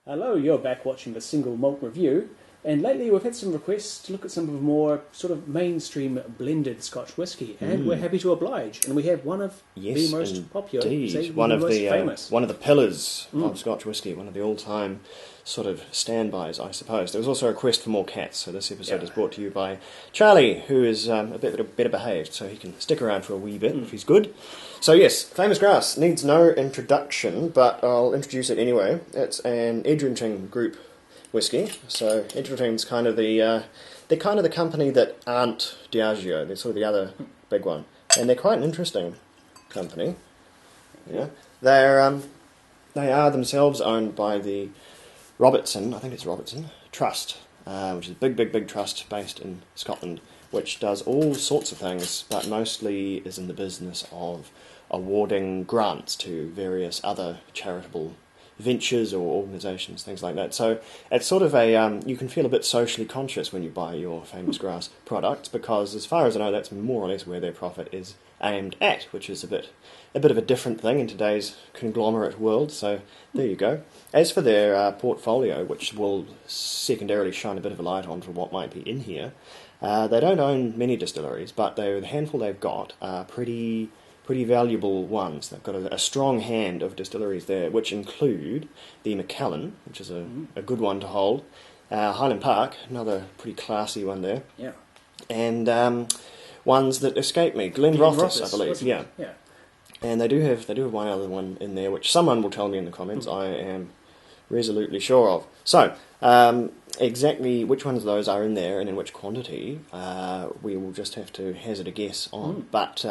Hello, you're back watching the Single Malt Review, and lately we've had some requests to look at some of the more sort of mainstream blended Scotch whisky, and we're happy to oblige. And we have one of the most popular, one of most the famous. one of the pillars of Scotch whisky, one of the all-time sort of standbys, I suppose. There was also a request for more cats, so this episode is brought to you by Charlie, who is a bit better behaved, so he can stick around for a wee bit if he's good. So yes, Famous Grouse needs no introduction, but I'll introduce it anyway. It's an Edrington Group whisky. So Edrington's kind of they're kind of the company that aren't Diageo. They're sort of the other big one, and they're quite an interesting company. Yeah, they are themselves owned by the Robertson, I think it's Robertson Trust, which is a big trust based in Scotland, which does all sorts of things, but mostly is in the business of awarding grants to various other charitable ventures or organisations, things like that. So it's sort of you can feel a bit socially conscious when you buy your Famous Grouse products, because as far as I know, that's more or less where their profit is aimed at, which is a bit of a different thing in today's conglomerate world. So there you go. As for their portfolio, which will secondarily shine a bit of a light on for what might be in here, they don't own many distilleries, but the handful they've got are pretty valuable ones. They've got a strong hand of distilleries there, which include the Macallan, which is a good one to hold, Highland Park, another pretty classy one there, and ones that escape me, Glenrothes, I believe, yeah. And they do have one other one in there, which someone will tell me in the comments. I am resolutely sure of. So, exactly which ones of those are in there and in which quantity, we will just have to hazard a guess on. But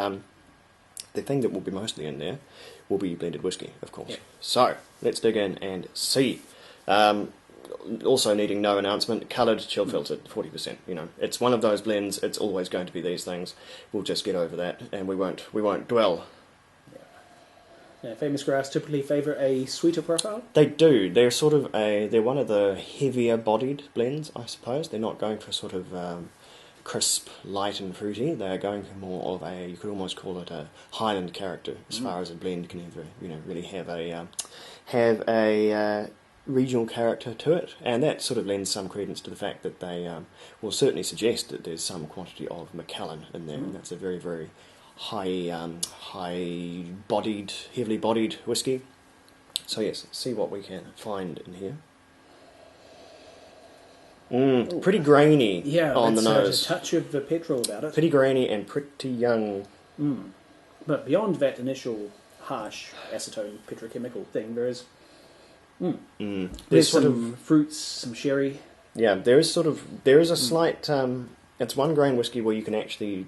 the thing that will be mostly in there will be blended whisky, of course. So, let's dig in and see. Also needing no announcement, coloured, chill filtered, 40%. You know, it's one of those blends. It's always going to be these things. We'll just get over that, and we won't dwell. Now, Famous Grouse typically favour a sweeter profile? They do. They're sort of they're one of the heavier bodied blends, I suppose. They're not going for sort of crisp, light and fruity. They're going for more of a, you could almost call it a Highland character, as far as a blend can ever, really have a regional character to it, and that sort of lends some credence to the fact that they will certainly suggest that there's some quantity of Macallan in there, and that's a very, very high-bodied, heavily bodied whisky. So yes, let's see what we can find in here. Pretty grainy on the nose. A touch of the petrol about it. Pretty grainy and pretty young. But beyond that initial harsh acetone petrochemical thing, there's some fruits, some sherry. Yeah, there is a slight. It's one grain whisky where you can actually,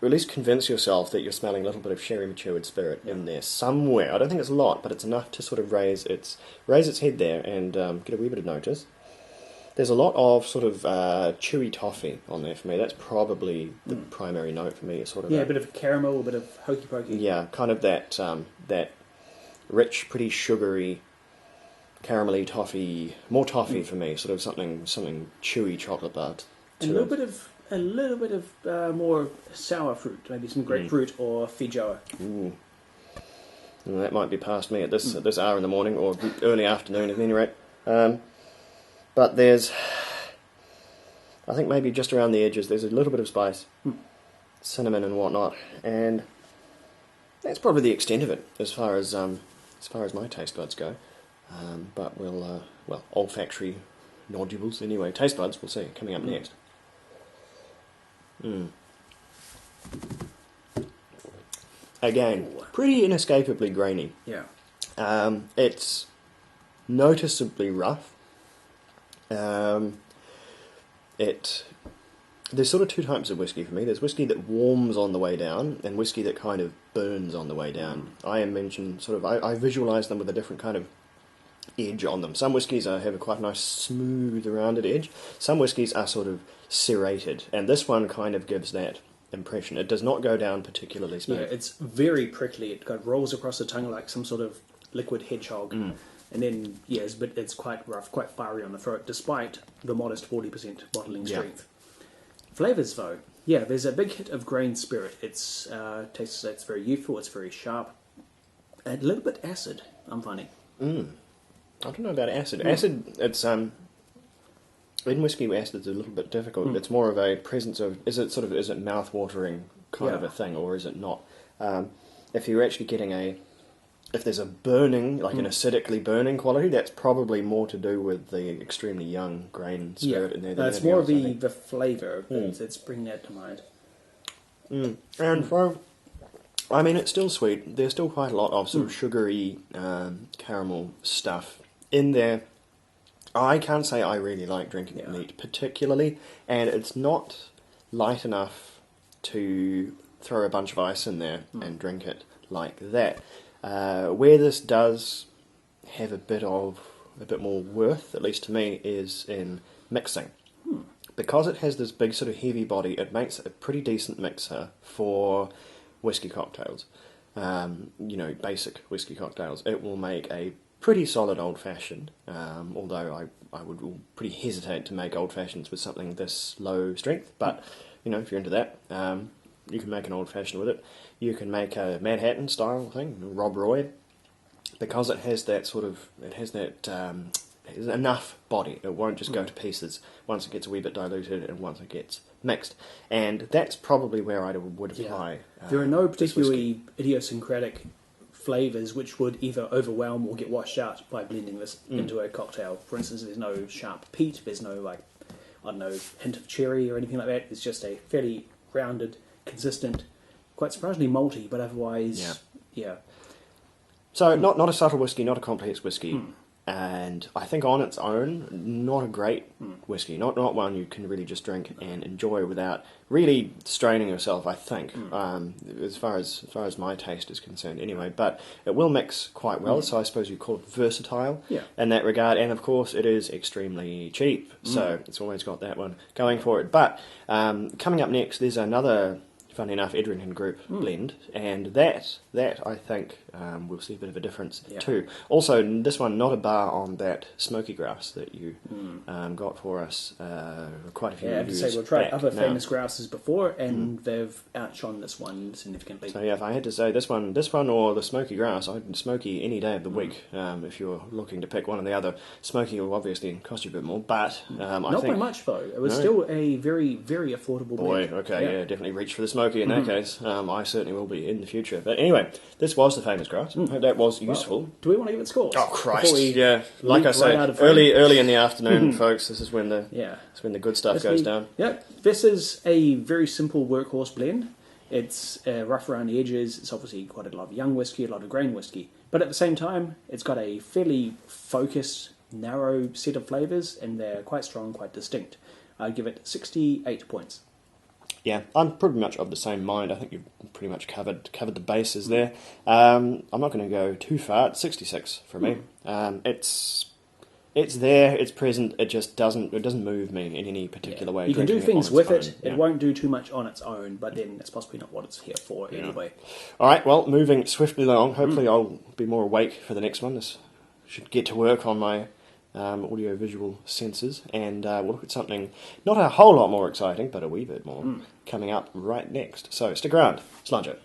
or at least convince yourself that you're smelling a little bit of sherry matured spirit in there somewhere. I don't think it's a lot, but it's enough to sort of raise its head there and get a wee bit of notice. There's a lot of sort of chewy toffee on there for me. That's probably the primary note for me. It's sort of a bit of caramel, a bit of hokey pokey. Yeah, kind of that rich, pretty sugary, caramelly toffee, more toffee for me. Sort of something chewy chocolate bar. And a little bit of more sour fruit, maybe some grapefruit or feijoa. Well, that might be past me at this hour in the morning or early afternoon at any rate. But there's, I think maybe just around the edges, there's a little bit of spice, cinnamon and whatnot, and that's probably the extent of it as far as my taste buds go. But we'll olfactory nodules anyway. Taste buds, we'll see coming up next. Again, pretty inescapably grainy. Yeah. It's noticeably rough. There's sort of two types of whiskey for me. There's whiskey that warms on the way down, and whiskey that kind of burns on the way down. I visualise them with a different kind of edge on them. Some whiskies have a quite nice smooth rounded edge. Some whiskies are sort of serrated, and this one kind of gives that impression. It does not go down particularly smooth. Yeah, it's very prickly. It kind of rolls across the tongue like some sort of liquid hedgehog. And then, it's quite rough, quite fiery on the throat, despite the modest 40% bottling strength. Flavours, though, there's a big hit of grain spirit. It's very youthful, it's very sharp, and a little bit acid, I'm finding. I don't know about acid. Acid, it's in whiskey, acid's a little bit difficult. It's more of a presence of is it mouth-watering kind of a thing, or is it not? If you're actually getting if there's a burning, like an acidically burning quality, that's probably more to do with the extremely young grain spirit in there. It's more of the flavour that's bringing that to mind. And so, I mean, it's still sweet. There's still quite a lot of sort of sugary caramel stuff in there. I can't say I really like drinking it neat particularly, and it's not light enough to throw a bunch of ice in there and drink it like that. Where this does have a bit more worth, at least to me, is in mixing. Because it has this big sort of heavy body, it makes a pretty decent mixer for whiskey cocktails. Basic whiskey cocktails. It will make a pretty solid old-fashioned, although I would pretty hesitate to make old-fashions with something this low strength, but, if you're into that, you can make an old-fashioned with it. You can make a Manhattan style thing, Rob Roy, because it has that there's enough body. It won't just go to pieces once it gets a wee bit diluted and once it gets mixed. And that's probably where I would apply. There are no particularly idiosyncratic flavours which would either overwhelm or get washed out by blending this into a cocktail. For instance, there's no sharp peat, there's no hint of cherry or anything like that. It's just a fairly rounded, consistent, quite surprisingly malty, but otherwise, So not a subtle whiskey, not a complex whiskey, and I think on its own, not a great whiskey, not one you can really just drink and enjoy without really straining yourself. I think, as far as my taste is concerned, anyway. But it will mix quite well, so I suppose you call it versatile in that regard. And of course, it is extremely cheap, so it's always got that one going for it. But coming up next, there's another, funny enough, Edrington Group blend, and that I think we'll see a bit of a difference too. Also, this one, not a bar on that smoky grouse that you got for us quite a few years back. I have to say, we've tried other famous grouses before, and they've outshone this one significantly. So if I had to say this one or the smoky grouse, I'd smoky any day of the week. If you're looking to pick one or the other, smoky will obviously cost you a bit more, but I not think by much though. It was still a very, very affordable blend. Definitely reach for the smoky in that case. I certainly will be in the future. But anyway, this was the famous grouse. I hope that was useful. Well, do we want to give it scores? Oh Christ! Like I say, early in the afternoon, folks. This is when the good stuff goes down. Yeah, this is a very simple workhorse blend. It's rough around the edges. It's obviously quite a lot of young whiskey, a lot of grain whiskey, but at the same time, it's got a fairly focused, narrow set of flavours, and they're quite strong, quite distinct. I'd give it 68 points. Yeah, I'm pretty much of the same mind. I think you've pretty much covered the bases there. I'm not going to go too far. It's 66 for me. It's there, it's present. It just doesn't move me in any particular way. You can do things with it. It won't do too much on its own, but then it's possibly not what it's here for anyway. All right. Well, moving swiftly along. Hopefully, I'll be more awake for the next one. This should get to work on my audio-visual senses, and we'll look at something not a whole lot more exciting, but a wee bit more, coming up right next. So stick around. Cilantro.